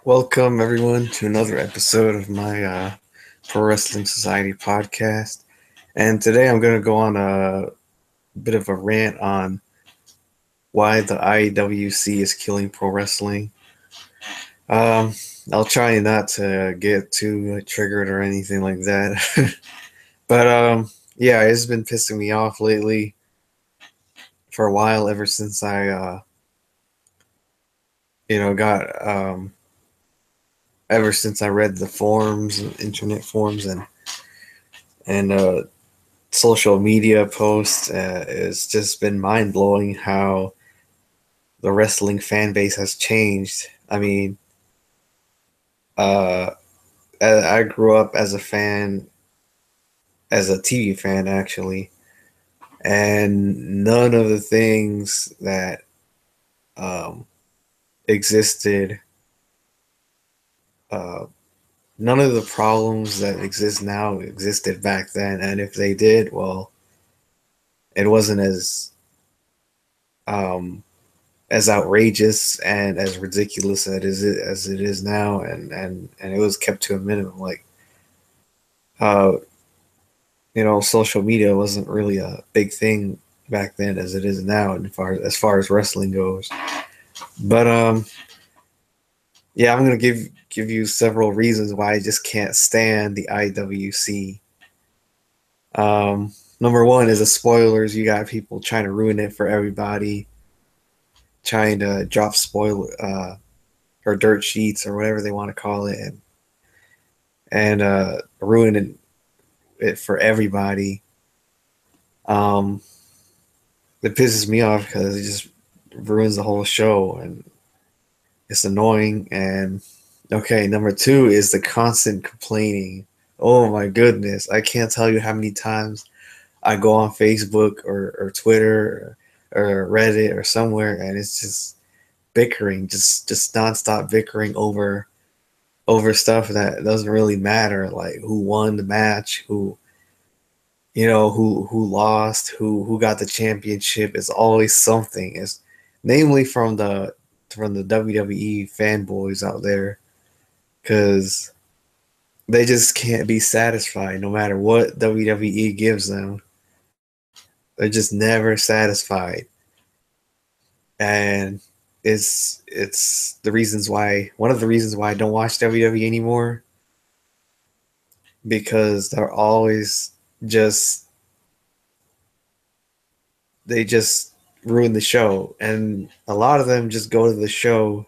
Welcome, everyone, to another episode of my Pro Wrestling Society podcast. And today I'm going to go on a bit of a rant on why the IWC is killing pro wrestling. I'll try not to get too triggered or anything like that. But yeah, it's been pissing me off lately for a while, ever since I, got, ever since I read the forums, internet forums, and social media posts. It's just been mind blowing how the wrestling fan base has changed. I mean, uh, I grew up as a fan, as a TV fan actually, and none of the things that um, existed, uh, none of the problems that exist now existed back then. And if they did, well, it wasn't um, as outrageous and as ridiculous as it is now, and it was kept to a minimum. Like, uh, social media wasn't really a big thing back then as it is now, and as far as wrestling goes. But yeah, I'm gonna give you several reasons why I just can't stand the IWC. Number one is the spoilers. You got people trying to ruin it for everybody, trying to drop spoiler or dirt sheets or whatever they want to call it, and ruining it for everybody. Um, it pisses me off because it just ruins the whole show, and it's annoying. And okay, number two is the constant complaining. Oh my goodness, I can't tell you how many times I go on Facebook or Twitter or Reddit or somewhere, and it's just bickering, just nonstop bickering over stuff that doesn't really matter, like who won the match, who lost, who got the championship. It's always something. It's namely from the WWE fanboys out there, because they just can't be satisfied no matter what WWE gives them. They're just never satisfied, and it's the reasons why one of the reasons why I don't watch WWE anymore, because they're always just they just ruin the show, and a lot of them just go to the show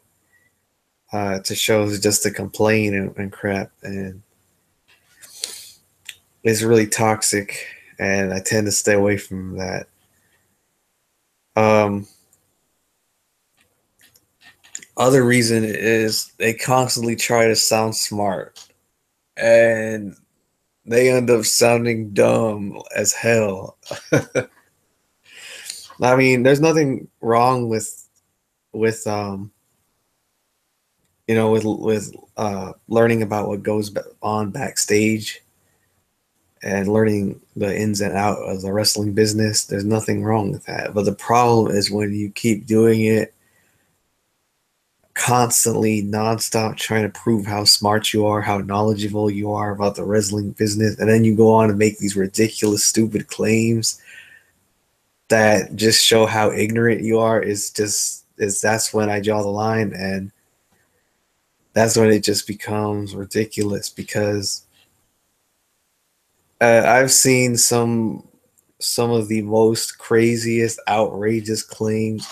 to shows just to complain and crap, and it's really toxic, and I tend to stay away from that. Um, Other reason is they constantly try to sound smart, and they end up sounding dumb as hell. I mean, there's nothing wrong with learning about what goes on backstage and learning the ins and out of the wrestling business. There's nothing wrong with that. But the problem is when you keep doing it constantly, nonstop, trying to prove how smart you are, how knowledgeable you are about the wrestling business, and then you go on and make these ridiculous, stupid claims that just show how ignorant you are. Is that's when I draw the line, and that's when it just becomes ridiculous, because I've seen some of the most craziest, outrageous claims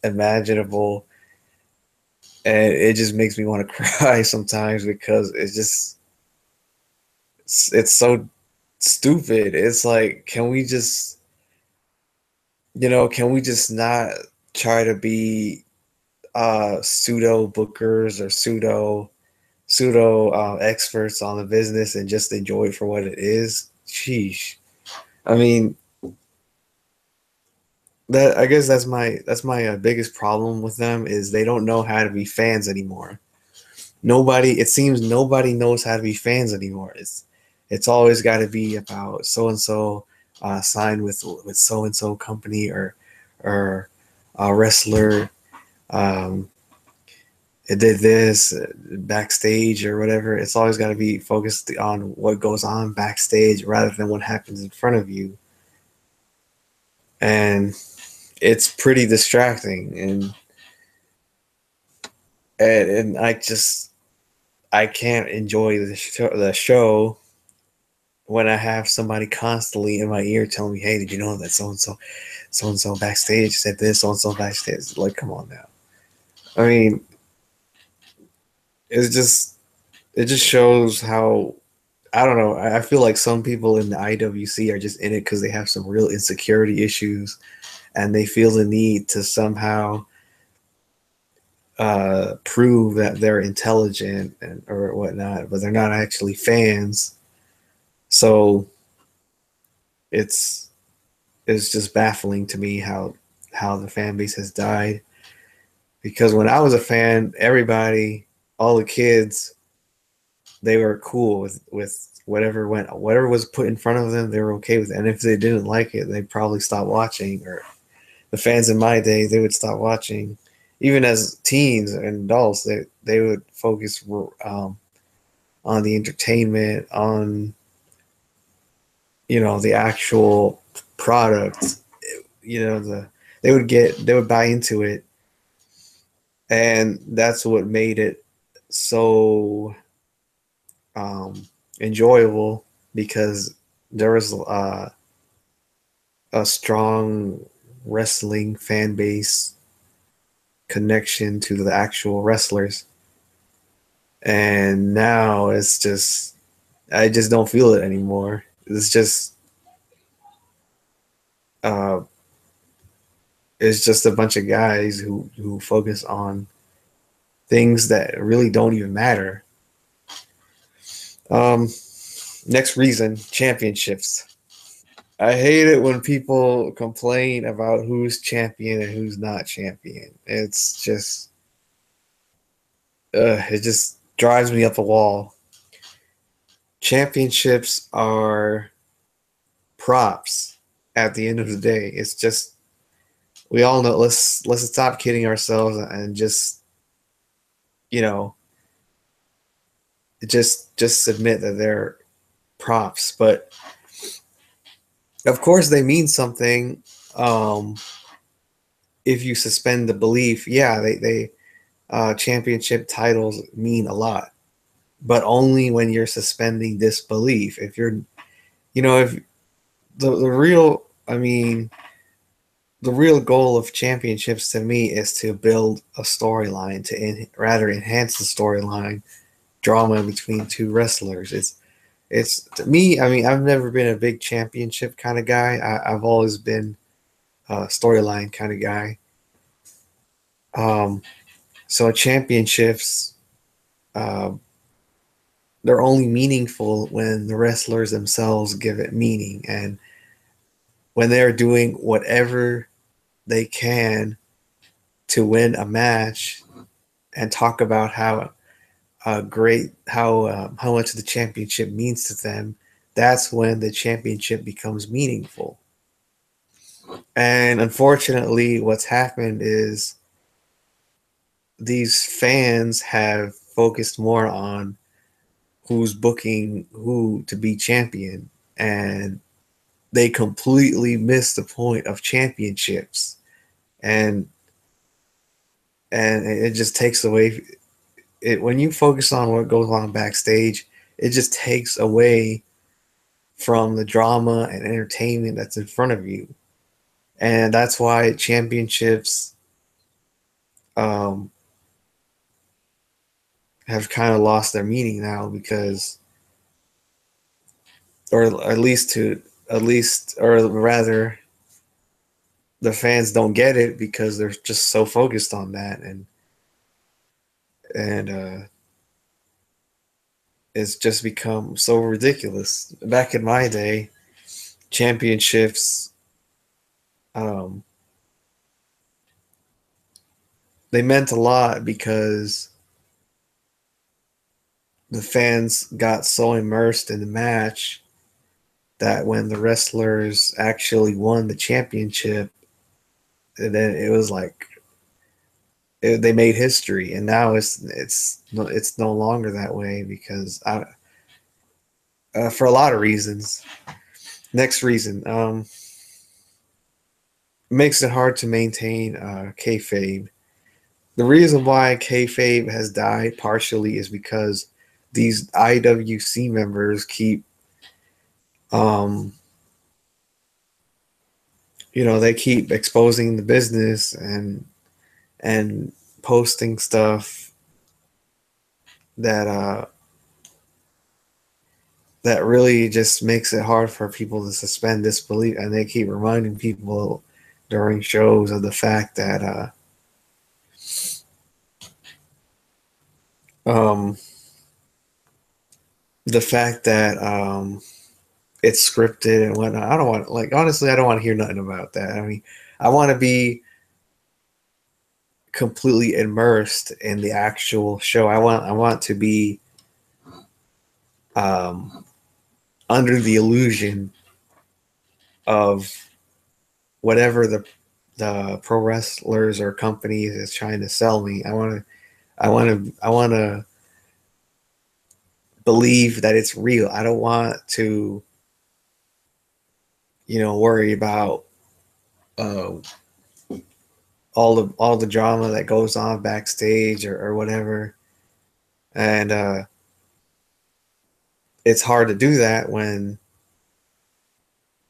imaginable, and it just makes me want to cry sometimes, because it's so stupid. It's like, can we just not try to be pseudo bookers or pseudo experts on the business and just enjoy it for what it is? Sheesh. I mean, that I guess that's my biggest problem with them, is they don't know how to be fans anymore. It seems nobody knows how to be fans anymore. It's always got to be about so and so signed with so and so company, or a wrestler, um, it did this backstage or whatever. It's always got to be focused on what goes on backstage rather than what happens in front of you. And it's pretty distracting. And I can't enjoy the show when I have somebody constantly in my ear telling me, "Hey, did you know that so and so backstage said this, so and so backstage?" Like, come on now. I mean, it's just it just shows how I don't know. I feel like some people in the IWC are just in it because they have some real insecurity issues, and they feel the need to somehow prove that they're intelligent and or whatnot, but they're not actually fans. So it's it's just baffling to me how the fan base has died. Because when I was a fan, everybody, all the kids, they were cool with whatever was put in front of them. They were okay with it. And if they didn't like it, they'd probably stop watching. Or the fans in my day, they would stop watching. Even as teens and adults, they would focus on the entertainment, on the actual product. They would buy into it, and that's what made it so enjoyable, because there was a strong wrestling fan base connection to the actual wrestlers. And now I just don't feel it anymore. Uh, it's just a bunch of guys who focus on things that really don't even matter. Um, Next reason, championships. I hate it when people complain about who's champion and who's not champion. It just drives me up the wall. Championships are props at the end of the day. It's just, we all know, let's stop kidding ourselves and just, you know, just admit that they're props. But of course they mean something. Um, if you suspend the belief, yeah, they championship titles mean a lot, but only when you're suspending disbelief. If you're, if the real, I mean, the real goal of championships to me is to build a storyline, rather enhance the storyline, drama between two wrestlers. It's to me. I mean, I've never been a big championship kind of guy. I've always been a storyline kind of guy. Um, so championships, uh, they're only meaningful when the wrestlers themselves give it meaning, and when they're doing whatever they can to win a match and talk about how much the championship means to them. That's when the championship becomes meaningful. And unfortunately, what's happened is these fans have focused more on who's booking who to be champion, and they completely miss the point of championships. and and it just takes away it when you focus on what goes on backstage. It just takes away from the drama and entertainment that's in front of you. And that's why championships um, have kind of lost their meaning now, because, or at least, or rather, the fans don't get it because they're just so focused on that. And it's just become so ridiculous. Back in my day, championships, um, they meant a lot because the fans got so immersed in the match that when the wrestlers actually won the championship, then it was like they made history, and now it's no longer that way because for a lot of reasons. Next reason, makes it hard to maintain kayfabe. The reason why kayfabe has died partially is because these IWC members keep, um, they keep exposing the business and posting stuff that that really just makes it hard for people to suspend disbelief, and they keep reminding people during shows of the fact that um, the fact that it's scripted and whatnot. I don't want, like, honestly, I don't want to hear nothing about that. I mean, I want to be completely immersed in the actual show. I want to be um, under the illusion of whatever the pro wrestlers or companies is trying to sell me. I want to believe that it's real. I don't want to, worry about uh, all the drama that goes on backstage or whatever. And it's hard to do that when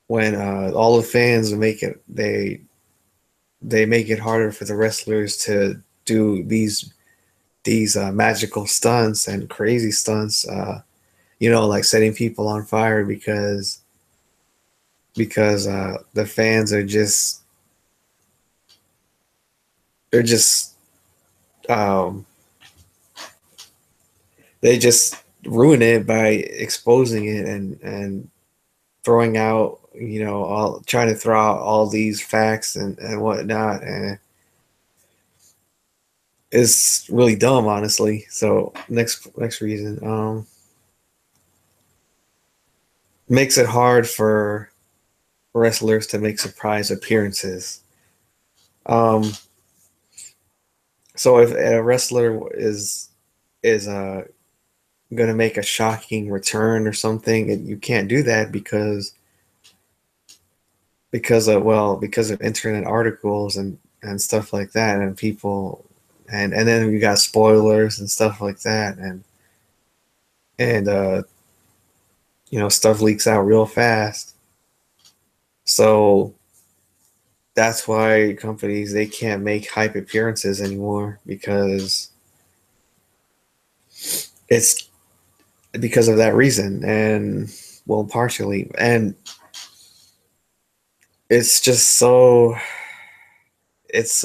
all the fans they make it harder for the wrestlers to do these magical stunts and crazy stunts. Like setting people on fire because the fans are just they're just um, they just ruin it by exposing it and throwing out, all trying to throw out all these facts and whatnot, and it's really dumb, honestly. So next reason, makes it hard for wrestlers to make surprise appearances. Um, so if a wrestler is going to make a shocking return or something, you can't do that because of internet articles and stuff like that, and people, and then we got spoilers and stuff like that, and stuff leaks out real fast. So that's why companies, they can't make hype appearances anymore, because it's because of that reason, and well, partially, and it's just it's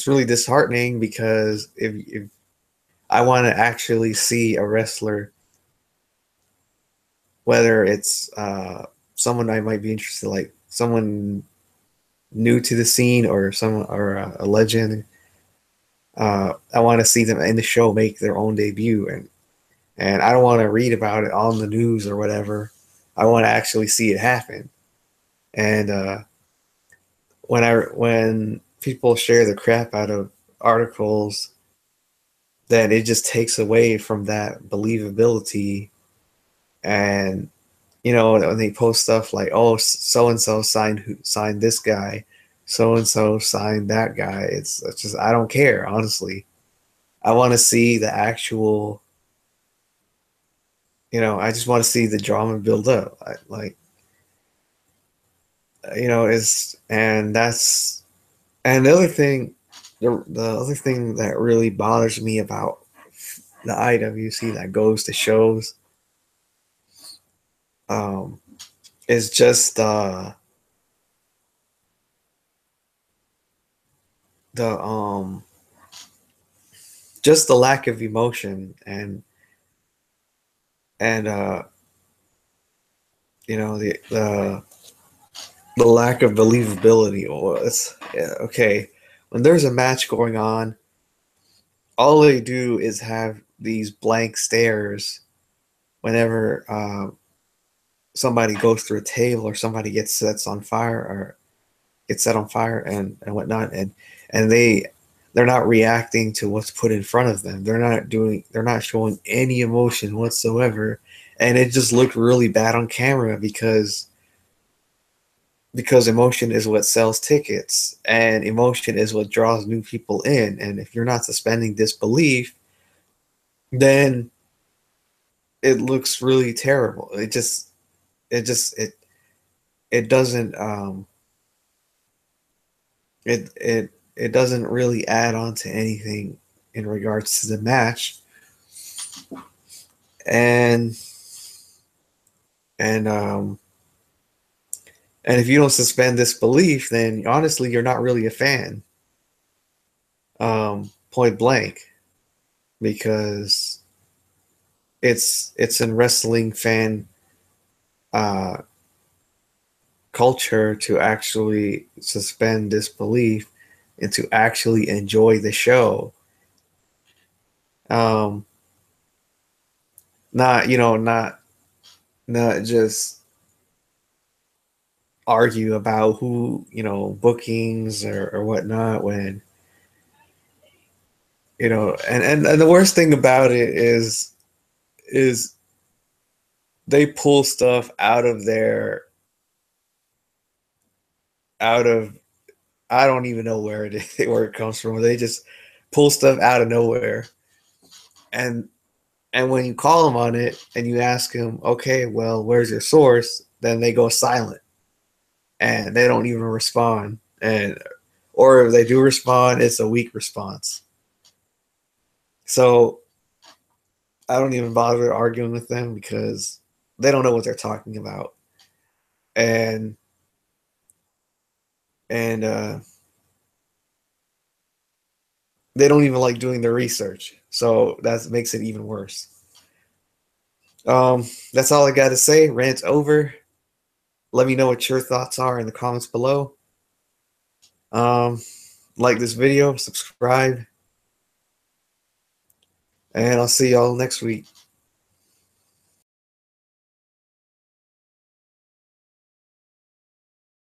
really disheartening, because if I want to actually see a wrestler, whether it's someone I might be interested, like someone new to the scene or someone or a legend. I want to see them in the show make their own debut, and I don't want to read about it on the news or whatever. I want to actually see it happen. And when people share the crap out of articles, then it just takes away from that believability. And when they post stuff like, oh, so and so signed this guy, so and so signed that guy, it's just, I don't care, honestly. I want to see the actual, I just want to see the drama build up. Like, is and that's and the other thing that really bothers me about the IWC that goes to shows, um, is the just the lack of emotion, and the lack of believability. Or it's, yeah, okay, when there's a match going on, all they do is have these blank stares whenever somebody goes through a table, or somebody gets set on fire and whatnot, and they're not reacting to what's put in front of them. They're not showing any emotion whatsoever, and it just looked really bad on camera because emotion is what sells tickets, and emotion is what draws new people in. And if you're not suspending disbelief, then it looks really terrible. It doesn't it doesn't really add on to anything in regards to the match. And and um and if you don't suspend disbelief, then honestly you're not really a fan. Point blank, because it's in wrestling fan uh culture to actually suspend disbelief and to actually enjoy the show. Um, not not just argue about who, bookings or whatnot, when and the worst thing about it is they pull stuff out of I don't even know where where it comes from. They just pull stuff out of nowhere, and when you call them on it and you ask them, okay, well, where's your source? Then they go silent and they don't even respond. Or if they do respond, it's a weak response. So I don't even bother arguing with them because they don't know what they're talking about. And and they don't even like doing their research. So that makes it even worse. That's all I got to say. Rant over. Let me know what your thoughts are in the comments below. Like this video, subscribe, and I'll see y'all next week.